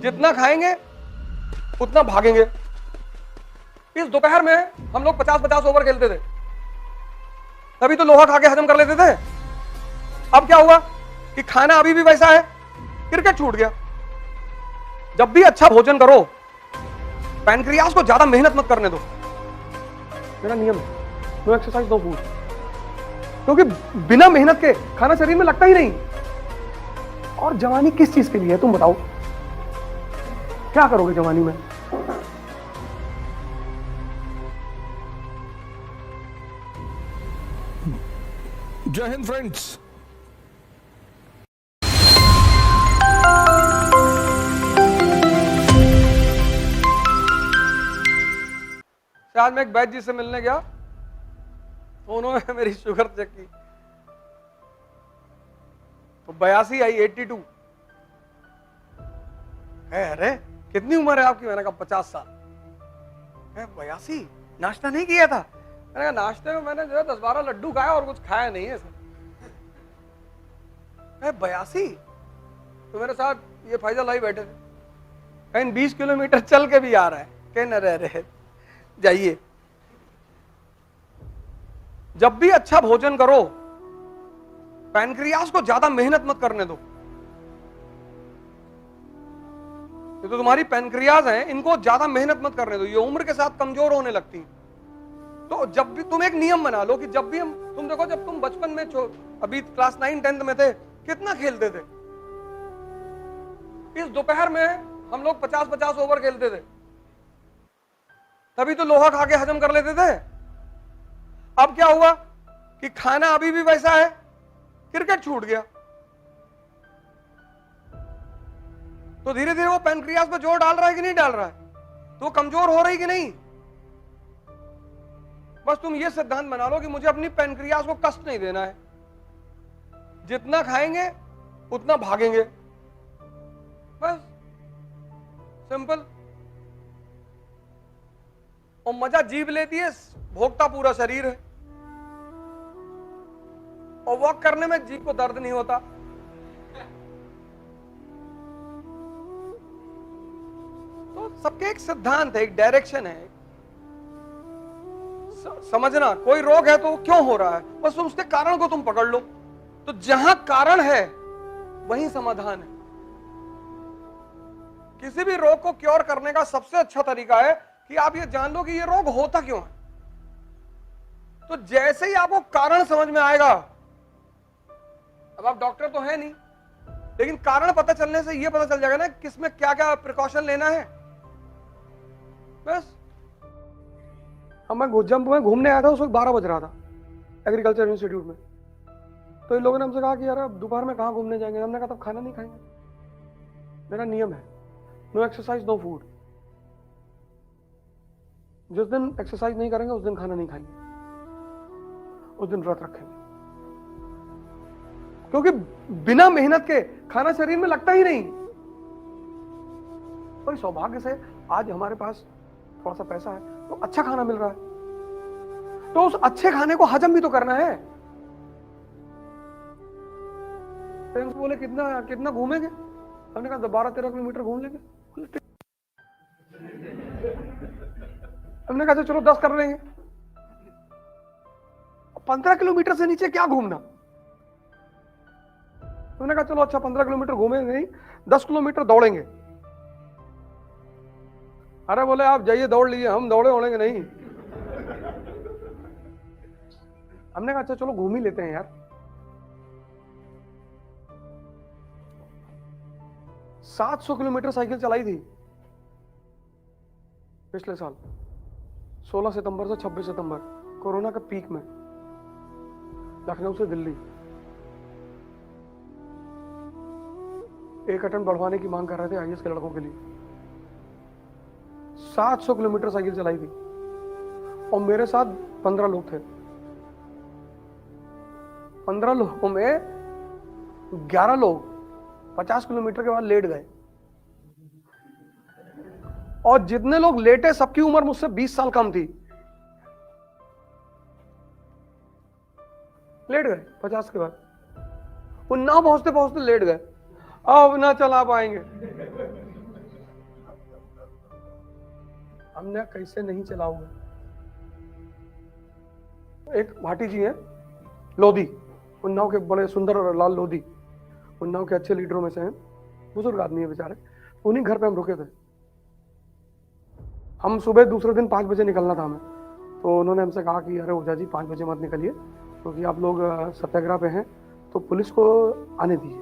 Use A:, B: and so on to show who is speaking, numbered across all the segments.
A: जितना खाएंगे उतना भागेंगे। इस दोपहर में हम लोग 50-50 ओवर खेलते थे, तभी तो लोहा खा के हजम कर लेते थे। अब क्या हुआ कि खाना अभी भी वैसा है, क्रिकेट छूट गया। जब भी अच्छा भोजन करो, पैनक्रियाज को ज्यादा मेहनत मत करने दो। मेरा नियम है, नो एक्सरसाइज नो फूड, क्योंकि बिना मेहनत के खाना शरीर में लगता ही नहीं। और जवानी किस चीज के लिए है तुम बताओ? क्या करोगे जवानी में?
B: जय हिंद फ्रेंड्स।
A: आज मैं एक वैद्य जी से मिलने गया, तो उन्होंने मेरी शुगर चेक की तो 82 आई, 82 है। अरे कितनी उम्र है आपकी? मैंने कहा 50 साल है। 82? नाश्ता नहीं किया था? मैंने कहा नाश्ते में मैंने जो है 10-12 लड्डू खाया और कुछ खाया नहीं है सर। 82? तो मेरे साथ ये फैजल भाई बैठे थे, कहीं 20 किलोमीटर चल के भी आ रहा है, कहने रहे जाइए। जब भी अच्छा भोजन करो, पैनक्रियाज को ज्यादा मेहनत मत करने दो। ये तो तुम्हारी पैनक्रियाज हैं, इनको ज्यादा मेहनत मत करने दो, ये उम्र के साथ कमजोर होने लगती हैं। तो जब भी तुम एक नियम बना लो कि जब भी तुम देखो, जब तुम बचपन में अभी क्लास 9-10 में थे, कितना खेलते थे। इस दोपहर में हम लोग 50-50 ओवर खेलते थे, तभी तो लोहा खा के हजम कर लेते थे। अब क्या हुआ कि खाना अभी भी वैसा है, क्रिकेट छूट गया। तो धीरे धीरे वो पैनक्रियाज पे जोर डाल रहा है कि नहीं डाल रहा है? तो वो कमजोर हो रही कि नहीं? बस तुम ये सिद्धांत बना लो कि मुझे अपनी पैनक्रियाज को कष्ट नहीं देना है। जितना खाएंगे उतना भागेंगे, बस सिंपल। और मजा जीभ लेती है, भोगता पूरा शरीर है। और वॉक करने में जीभ को दर्द नहीं होता। तो सबके एक सिद्धांत है, एक डायरेक्शन है। समझना, कोई रोग है तो क्यों हो रहा है, बस उसके कारण को तुम पकड़ लो। तो जहां कारण है वहीं समाधान है। किसी भी रोग को क्योर करने का सबसे अच्छा तरीका है कि आप ये जान लो कि ये रोग होता क्यों है। तो जैसे ही आपको कारण समझ में आएगा, अब आप डॉक्टर तो है नहीं, लेकिन कारण पता चलने से ये पता चल जाएगा ना किसमें क्या क्या प्रिकॉशन लेना है। बस अब मैं जब मैं घूमने आया था उस वक्त 12 बज रहा था एग्रीकल्चर इंस्टीट्यूट में। तो इन लोगों ने हमसे कहा कि यार अब दोपहर में कहाँ घूमने जाएंगे? हमने कहा तब खाना नहीं खाएंगे। मेरा नियम है, नो एक्सरसाइज नो फूड। जिस दिन एक्सरसाइज नहीं करेंगे उस दिन खाना नहीं खाएंगे, उस दिन व्रत रखेंगे, क्योंकि बिना मेहनत के खाना शरीर में लगता ही नहीं। कोई सौभाग्य से आज हमारे पास थोड़ा सा पैसा है तो अच्छा खाना मिल रहा है, तो उस अच्छे खाने को हजम भी तो करना है। फ्रेंड्स बोले कितना कितना घूमेंगे? हमने कहा 12-13 किलोमीटर घूम लेंगे। हमने कहा चलो 10 कर लेंगे। 15 किलोमीटर से नीचे क्या घूमना? हमने कहा चलो अच्छा 15 किलोमीटर घूमेंगे नहीं, 10 किलोमीटर दौड़ेंगे। अरे बोले आप जाइए दौड़ लीजिए, हम दौड़े उड़ेंगे नहीं। हमने कहा अच्छा चलो घूम ही लेते हैं यार। 700 किलोमीटर साइकिल चलाई थी पिछले साल, 16 सितंबर से 26 सितंबर, कोरोना के पीक में, लखनऊ से दिल्ली। एक अटेम्प्ट बढ़वाने की मांग कर रहे थे आईएएस के लड़कों के लिए। 700 किलोमीटर साइकिल चलाई थी और मेरे साथ 15 लोग थे। 15 लोगों में 11 लोग 50 किलोमीटर के बाद लेट गए, और जितने लोग लेटे सबकी उम्र मुझसे 20 साल कम थी। लेट गए 50 के बाद, वो ना पहुंचते पहुंचते लेट गए। अब ना चला पाएंगे। हमने कैसे नहीं चलाओगे। एक भाटी जी हैं लोधी, उन्नाव के बड़े सुंदर और लाल लोधी, उन्नाव के अच्छे लीडरों में से हैं, बुजुर्ग आदमी है बेचारे। उन्हीं घर पे हम रुके थे। हम सुबह दूसरे दिन 5 बजे निकलना था हमें, तो उन्होंने हमसे कहा कि अरे ओझा जी 5 बजे मत निकलिए, क्योंकि आप लोग सत्याग्रह पे हैं तो पुलिस को आने दीजिए।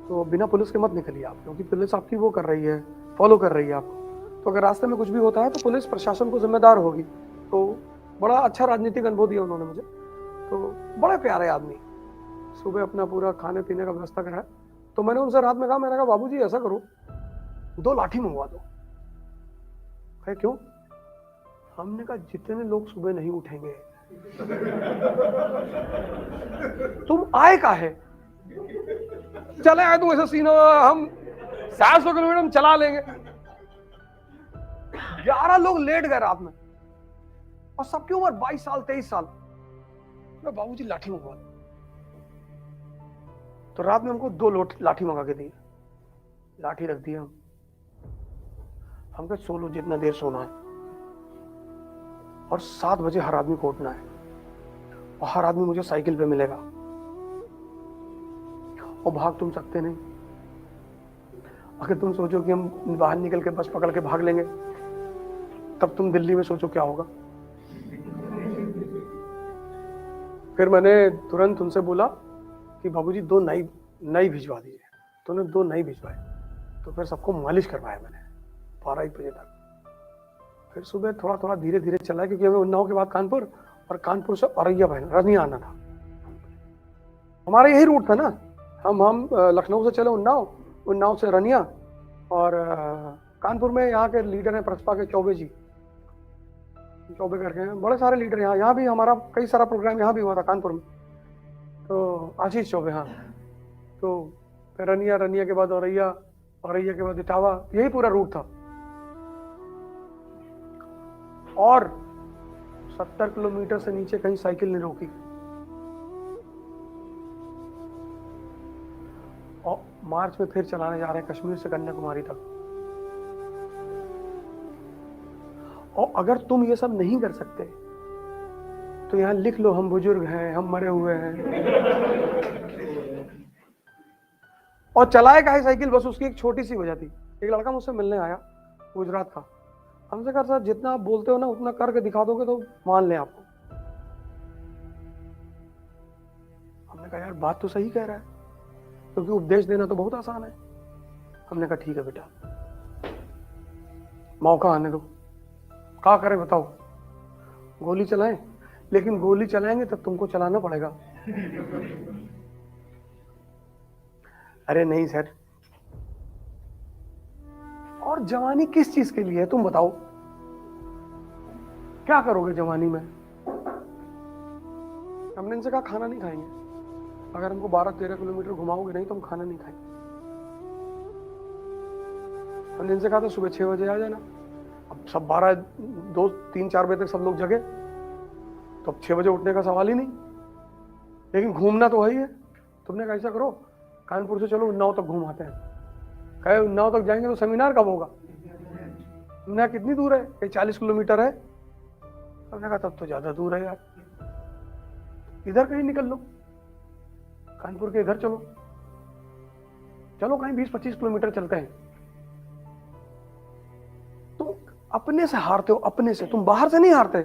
A: तो बिना पुलिस के मत निकलिए आप, क्योंकि पुलिस आपकी वो कर रही है, फॉलो कर रही है आपको। तो अगर रास्ते में कुछ भी होता है तो पुलिस प्रशासन को जिम्मेदार होगी। तो बड़ा अच्छा राजनीतिक अनुभव दिया उन्होंने मुझे। तो बड़े प्यारे आदमी, सुबह अपना पूरा खाने पीने का व्यवस्था कराया। तो मैंने उनसे रात में कहा, मैंने कहा बाबूजी ऐसा करो 2 लाठी मंगवा दो। कहे क्यों? हमने कहा जितने लोग सुबह नहीं उठेंगे तुम आए का है, चले आए तुम ऐसा सीन हो, हम 700 किलोमीटर हम चला लेंगे। 11 लोग लेट गए रात में, और सबकी उम्र 22 साल 23 साल। मैं बाबूजी लाठी मंगवा दो। तो रात में हमको 2 लाठी मंगा के दी, लाठी रख दी। हमको सो लो जितना देर सोना है, और 7 बजे हर आदमी को उठना है, और हर आदमी मुझे साइकिल पे मिलेगा, और भाग तुम सकते नहीं। अगर तुम सोचो कि हम बाहर निकल के बस पकड़ के भाग लेंगे, तब तुम दिल्ली में सोचो क्या होगा। फिर मैंने तुरंत उनसे बोला कि बाबूजी 2 नई भिजवा दीजिए। तो उन्होंने 2 नई भिजवाए। तो फिर सबको मालिश करवाया मैंने 12-1 बजे तक। फिर सुबह थोड़ा थोड़ा धीरे धीरे चला, क्योंकि हमें उन्नाव के बाद कानपुर, और कानपुर से औरैया रनिया आना था। हमारा यही रूट था ना, हम लखनऊ से चले उन्नाव, उन्नाव से रनिया, और कानपुर में यहाँ के लीडर हैं प्रसपा के चौबे जी, चौबे करके हैं, बड़े सारे लीडर यहाँ भी हमारा कई सारा प्रोग्राम यहाँ भी हुआ था कानपुर में। तो आशीष चौबे, हाँ। तो फिर रनिया, रनिया के बाद औरैया, औरैया के बाद इटावा, यही पूरा रूट था। और 70 किलोमीटर से नीचे कहीं साइकिल नहीं रोकी। और मार्च में फिर चलाने जा रहे हैं कश्मीर से कन्याकुमारी तक। और अगर तुम ये सब नहीं कर सकते तो यहां लिख लो, हम बुजुर्ग हैं, हम मरे हुए हैं। और चलाए का है साइकिल, बस उसकी एक छोटी सी वजह थी। एक लड़का मुझसे मिलने आया, गुजरात का। हमसे कहा सर जितना आप बोलते हो ना उतना करके दिखा दोगे तो मान लें आपको। हमने कहा यार बात तो सही कह रहा है, क्योंकि उपदेश देना तो बहुत आसान है। हमने कहा ठीक है बेटा, मौका आने दो, क्या करें बताओ। गोली चलाएं, लेकिन गोली चलाएंगे तब तुमको चलाना पड़ेगा। अरे नहीं सर। और जवानी किस चीज के लिए है तुम बताओ? क्या करोगे जवानी में? हमने इनसे कहा खाना नहीं खाएंगे, अगर हमको 12-13 किलोमीटर घुमाओगे नहीं तो हम खाना नहीं खाएंगे। हमने इनसे कहा था सुबह 6 बजे आ जाना। अब सब 12, 2, 3, 4 बजे तक सब लोग जगे, तो अब 6 बजे उठने का सवाल ही नहीं। लेकिन घूमना तो है ही है। तुमने कहा ऐसा करो, कानपुर से चलो उन्नाव तक घूम आते हैं। कहे उन्नाव तक जाएंगे तो सेमिनार कब होगा? हमने कहा कितनी दूर है? कहीं 40 किलोमीटर है। हमने कहा तब तो ज्यादा दूर है यार, इधर कहीं निकल लो, कानपुर के इधर चलो, चलो कहीं 20-25 किलोमीटर चलते हैं। तुम अपने से हारते हो, अपने से। तुम बाहर से नहीं हारते।